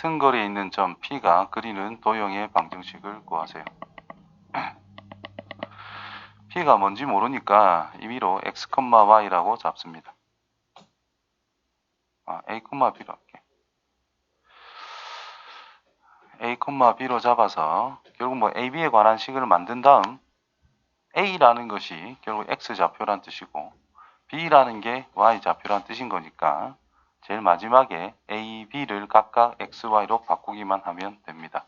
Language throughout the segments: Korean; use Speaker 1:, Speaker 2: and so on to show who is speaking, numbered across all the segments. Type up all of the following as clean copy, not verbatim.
Speaker 1: 같은 거리에 있는 점 P가 그리는 도형의 방정식을 구하세요. P가 뭔지 모르니까 임의로 x, y라고 잡습니다. A, B로 할게. A, B로 잡아서 결국 뭐 A, B에 관한 식을 만든 다음 A라는 것이 결국 x 좌표란 뜻이고 B라는 게 y 좌표란 뜻인 거니까 제일 마지막에 A, B를 각각 x, y로 바꾸기만 하면 됩니다.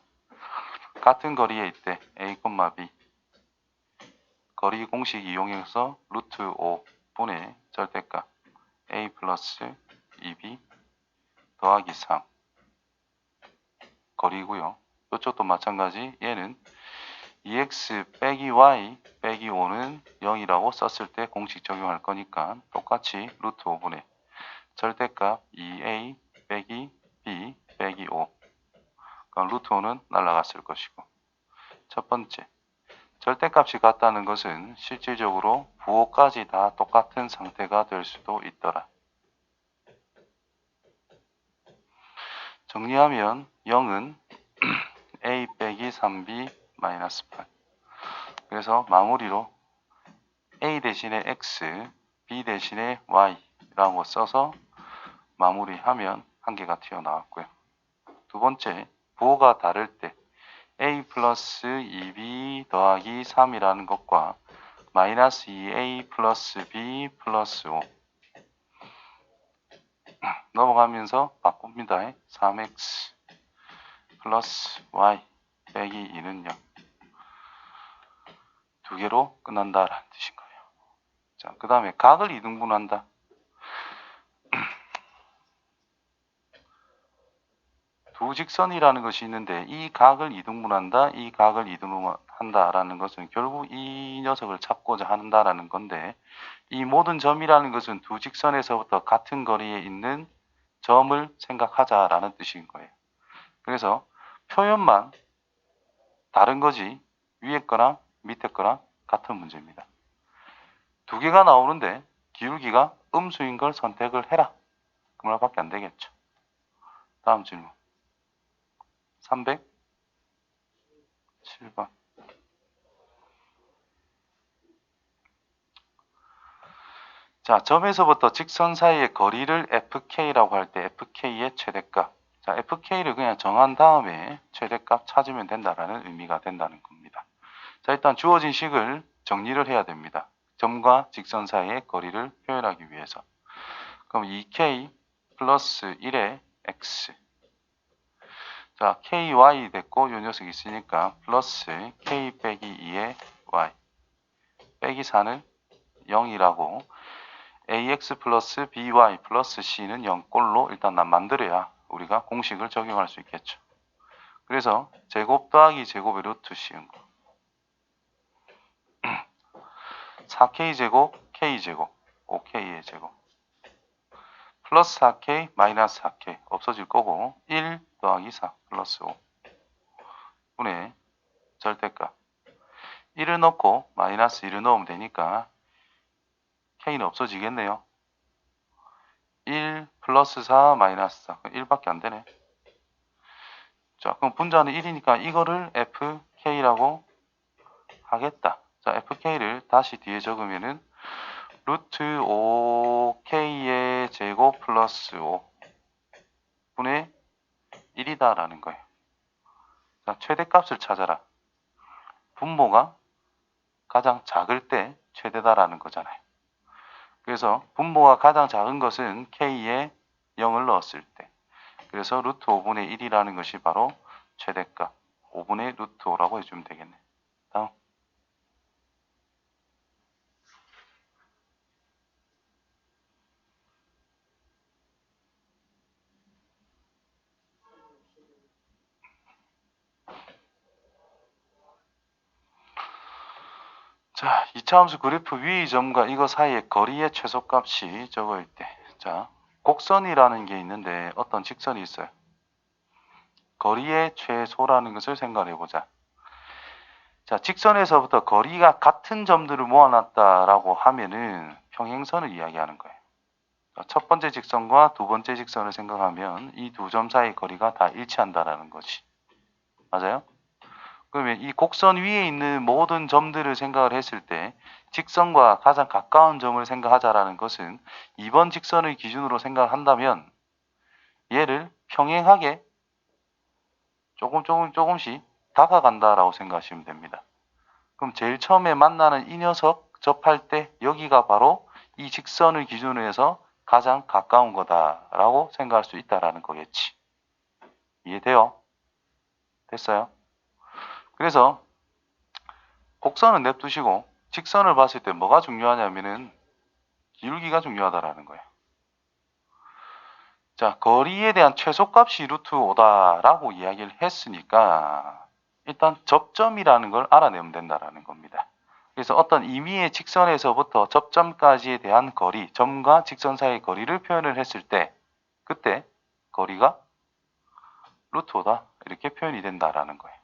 Speaker 1: 같은 거리에 있대 A, B 거리 공식 이용해서 루트 5분의 절대값 A 플러스 2B 더하기 3 거리고요. 이쪽도 마찬가지 얘는 2x 빼기 y 빼기 5는 0이라고 썼을 때 공식 적용할 거니까 똑같이 루트 5분의 절대값 2a 빼기 b 빼기 5 그럼 루트 5는 날아갔을 것이고 첫 번째 절대값이 같다는 것은 실질적으로 부호까지 다 똑같은 상태가 될 수도 있더라. 정리하면 0은 a 빼기 3b 마이너스 8 그래서 마무리로 a 대신에 x, b 대신에 y라고 써서 마무리하면 한 개가 튀어나왔고요. 두 번째, 부호가 다를 때 a 플러스 2b 더하기 3이라는 것과 마이너스 2a 플러스 b 플러스 5 넘어가면서 바꿉니다. 3x 플러스 y 빼기 2는 0 두 개로 끝난다라는 뜻인 거예요. 자, 그 다음에 각을 이등분한다. 두 직선이라는 것이 있는데 이 각을 이등분한다, 이 각을 이등분한다라는 것은 결국 이 녀석을 찾고자 한다라는 건데 이 모든 점이라는 것은 두 직선에서부터 같은 거리에 있는 점을 생각하자라는 뜻인 거예요. 그래서 표현만 다른 거지 위에 거나 밑에 거나 같은 문제입니다. 두 개가 나오는데 기울기가 음수인 걸 선택을 해라. 그 말밖에 안 되겠죠. 다음 질문. 307번. 자, 점에서부터 직선 사이의 거리를 fk라고 할 때 fk의 최대값. 자, fk를 그냥 정한 다음에 최대값 찾으면 된다라는 의미가 된다는 겁니다. 자, 일단 주어진 식을 정리를 해야 됩니다. 점과 직선 사이의 거리를 표현하기 위해서. 그럼 2k 플러스 1의 x. 자, ky 됐고 요 녀석이 있으니까 플러스 k 빼기 2의 y 빼기 4는 0이라고 ax 플러스 by 플러스 c는 0꼴로 일단 만들어야 우리가 공식을 적용할 수 있겠죠. 그래서 제곱 더하기 제곱의 루트 씌운 거. 4k 제곱, k 제곱, 5k의 제곱. 플러스 4k, 마이너스 4k 없어질 거고 1 더하기 4 플러스 5 분의 절대값 1을 넣고 마이너스 1을 넣으면 되니까 k는 없어지겠네요. 1 플러스 4 마이너스 4 1밖에 안 되네. 자, 그럼 분자는 1이니까 이거를 fk라고 하겠다. 자, fk를 다시 뒤에 적으면은 루트 5k의 제곱 플러스 5 분의 1이다라는 거예요. 자, 최대값을 찾아라. 분모가 가장 작을 때 최대다라는 거잖아요. 그래서 분모가 가장 작은 것은 k에 0을 넣었을 때. 그래서 루트 5분의 1이라는 것이 바로 최대값 5분의 루트 5라고 해주면 되겠네. 다음. 자, 이차함수 그래프 위 점과 이거 사이의 거리의 최소값이 적을 때. 자, 곡선이라는 게 있는데 어떤 직선이 있어요. 거리의 최소라는 것을 생각해 보자. 자, 직선에서부터 거리가 같은 점들을 모아놨다라고 하면은 평행선을 이야기하는 거예요. 첫 번째 직선과 두 번째 직선을 생각하면 이 두 점 사이 거리가 다 일치한다라는 거지. 맞아요? 그러면 이 곡선 위에 있는 모든 점들을 생각을 했을 때 직선과 가장 가까운 점을 생각하자라는 것은 이번 직선을 기준으로 생각한다면 얘를 평행하게 조금씩 다가간다라고 생각하시면 됩니다. 그럼 제일 처음에 만나는 이 녀석 접할 때 여기가 바로 이 직선을 기준으로 해서 가장 가까운 거다라고 생각할 수 있다라는 거겠지. 이해돼요? 됐어요? 그래서 곡선은 냅두시고 직선을 봤을 때 뭐가 중요하냐면은 기울기가 중요하다라는 거예요. 자, 거리에 대한 최소값이 루트 5다라고 이야기를 했으니까 일단 접점이라는 걸 알아내면 된다라는 겁니다. 그래서 어떤 임의의 직선에서부터 접점까지에 대한 거리, 점과 직선 사이의 거리를 표현을 했을 때 그때 거리가 루트 5다 이렇게 표현이 된다라는 거예요.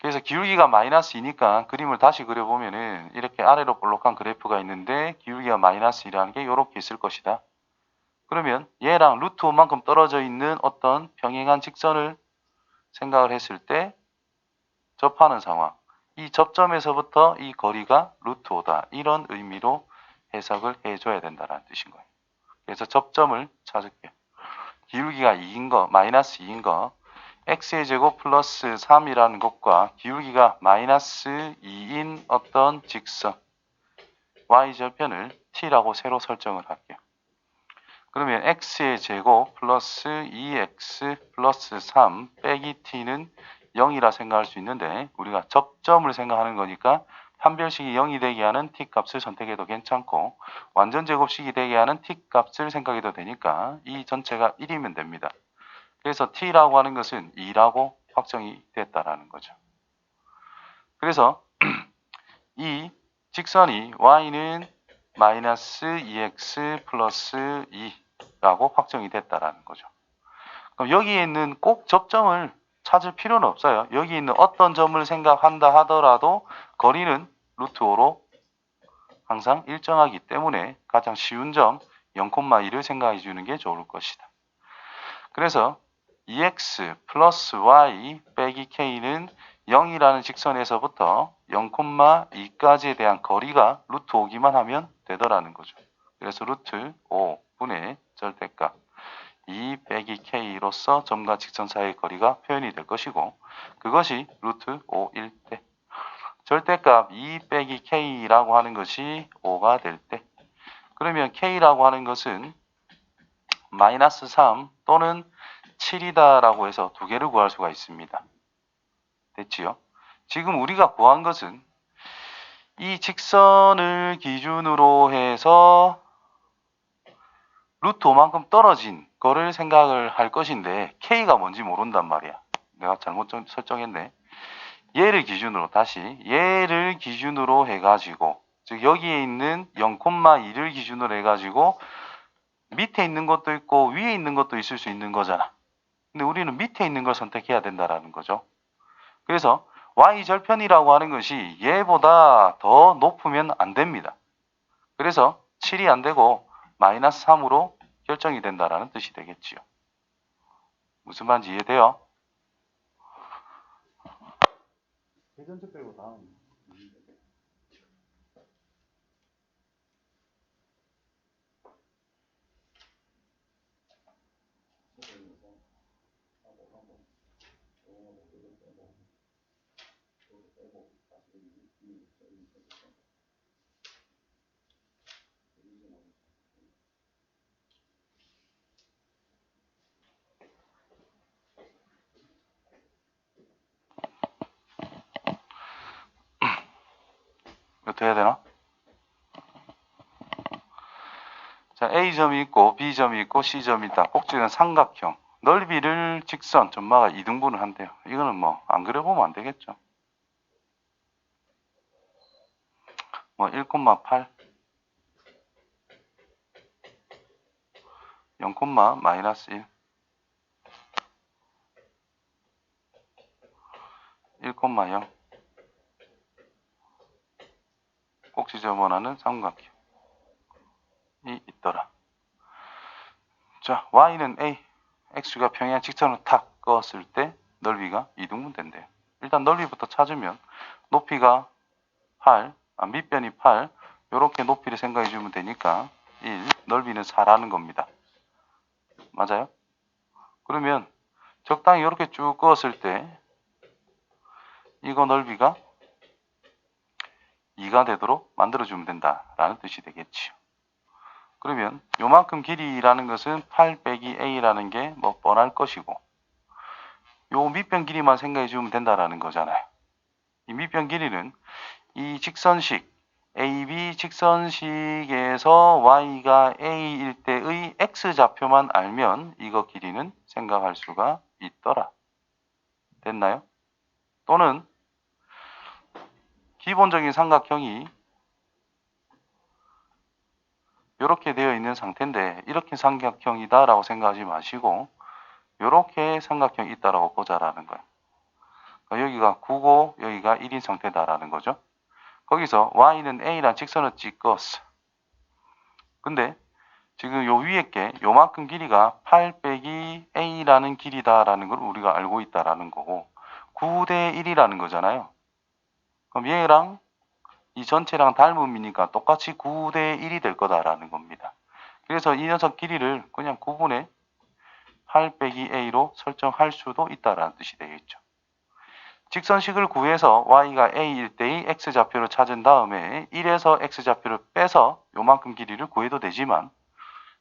Speaker 1: 그래서 기울기가 마이너스 2니까 그림을 다시 그려보면은 이렇게 아래로 볼록한 그래프가 있는데 기울기가 마이너스 2라는 게 이렇게 있을 것이다. 그러면 얘랑 루트 5만큼 떨어져 있는 어떤 평행한 직선을 생각을 했을 때 접하는 상황. 이 접점에서부터 이 거리가 루트 5다. 이런 의미로 해석을 해줘야 된다는 뜻인 거예요. 그래서 접점을 찾을게요. 기울기가 2인 거, 마이너스 2인 거, x의 제곱 플러스 3이라는 것과 기울기가 마이너스 2인 어떤 직선, y절편을 t라고 새로 설정을 할게요. 그러면 x의 제곱 플러스 2x 플러스 3 빼기 t는 0이라 생각할 수 있는데 우리가 접점을 생각하는 거니까 판별식이 0이 되게 하는 t 값을 선택해도 괜찮고 완전 제곱식이 되게 하는 t 값을 생각해도 되니까 이 전체가 1이면 됩니다. 그래서 t라고 하는 것은 2라고 확정이 됐다라는 거죠. 그래서 이 직선이 y는 마이너스 2x 플러스 2라고 확정이 됐다라는 거죠. 그럼 여기에 있는 꼭 접점을 찾을 필요는 없어요. 여기 있는 어떤 점을 생각한다 하더라도 거리는 루트 5로 항상 일정하기 때문에 가장 쉬운 점 0,1을 생각해 주는 게 좋을 것이다. 그래서 2x 플러스 y 빼기 k는 0이라는 직선에서부터 0,2까지에 대한 거리가 루트 5기만 하면 되더라는 거죠. 그래서 루트 5분의 절대값 2 빼기 k로서 점과 직선 사이의 거리가 표현이 될 것이고 그것이 루트 5일 때 절대값 2 빼기 k라고 하는 것이 5가 될 때 그러면 k라고 하는 것은 마이너스 3 또는 7이다라고 해서 두 개를 구할 수가 있습니다. 됐지요? 지금 우리가 구한 것은 이 직선을 기준으로 해서 루트 5만큼 떨어진 거를 생각을 할 것인데 K가 뭔지 모른단 말이야. 내가 잘못 설정했네. 얘를 기준으로 해가지고 즉 여기에 있는 0,2를 기준으로 해가지고 밑에 있는 것도 있고 위에 있는 것도 있을 수 있는 거잖아. 근데 우리는 밑에 있는 걸 선택해야 된다라는 거죠. 그래서 y절편이라고 하는 것이 얘보다 더 높으면 안 됩니다. 그래서 7이 안 되고 마이너스 3으로 결정이 된다라는 뜻이 되겠지요. 무슨 말인지 이해돼요? 대전체 빼고 다음. 어떻게 해야 되나? 자, A점이 있고 B점이 있고 C점이 있다. 꼭지는 삼각형. 넓이를 직선, 점마가 2등분을 한대요. 이거는 뭐 안 그려보면 안 되겠죠. 뭐 1,8, 0, 마이너스 1, 1,0, 꼭지점 원하는 삼각형이 있더라. 자, y는 a, x가 평행 직선으로 탁 그었을 때 넓이가 이등분된대요. 일단 넓이부터 찾으면 높이가 8, 밑변이 8, 이렇게 높이를 생각해 주면 되니까 1, 넓이는 4라는 겁니다. 맞아요? 그러면 적당히 이렇게 쭉 그었을 때 이거 넓이가 2가 되도록 만들어주면 된다라는 뜻이 되겠지요. 그러면 요만큼 길이라는 것은 8 빼기 a라는 게 뭐 뻔할 것이고 요 밑변 길이만 생각해 주면 된다라는 거잖아요. 이 밑변 길이는 이 직선식 AB 직선식에서 y가 a일 때의 x좌표만 알면 이거 길이는 생각할 수가 있더라. 됐나요? 또는 기본적인 삼각형이 이렇게 되어 있는 상태인데 이렇게 삼각형이다 라고 생각하지 마시고 이렇게 삼각형이 있다라고 보자라는 거예요. 그러니까 여기가 9고 여기가 1인 상태다라는 거죠. 거기서 y는 a란 직선을 찍었어. 근데 지금 요 위에 게 요만큼 길이가 8 빼기 a라는 길이다라는 걸 우리가 알고 있다라는 거고 9대 1이라는 거잖아요. 그럼 얘랑 이 전체랑 닮음이니까 똑같이 9대 1이 될 거다라는 겁니다. 그래서 이 녀석 길이를 그냥 9분의 8 빼기 a로 설정할 수도 있다라는 뜻이 되겠죠. 직선식을 구해서 y가 a일 때의 x좌표를 찾은 다음에 1에서 x좌표를 빼서 요만큼 길이를 구해도 되지만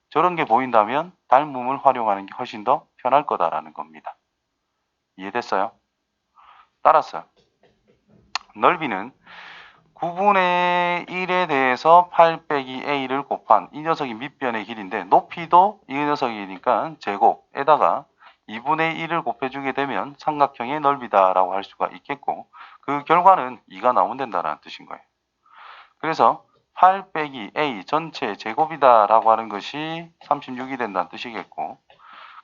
Speaker 1: 저런 게 보인다면 닮음을 활용하는 게 훨씬 더 편할 거다라는 겁니다. 이해됐어요? 따라서 넓이는 9분의 1에 대해서 8 빼기 a를 곱한 이 녀석이 밑변의 길인데 높이도 이 녀석이니까 제곱에다가 2분의 1을 곱해주게 되면 삼각형의 넓이다라고 할 수가 있겠고 그 결과는 2가 나오면 된다는 뜻인 거예요. 그래서 8 빼기 a 전체 제곱이다라고 하는 것이 36이 된다는 뜻이겠고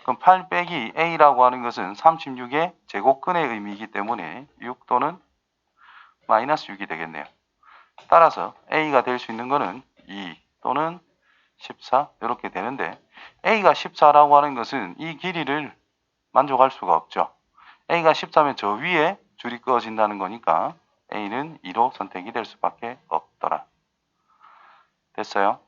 Speaker 1: 그럼 8 빼기 a라고 하는 것은 36의 제곱근의 의미이기 때문에 6 또는 마이너스 6이 되겠네요. 따라서 a가 될 수 있는 것은 2 또는 14 이렇게 되는데 a가 14라고 하는 것은 이 길이를 만족할 수가 없죠. a가 14면 저 위에 줄이 그어진다는 거니까 a는 2로 선택이 될 수밖에 없더라. 됐어요?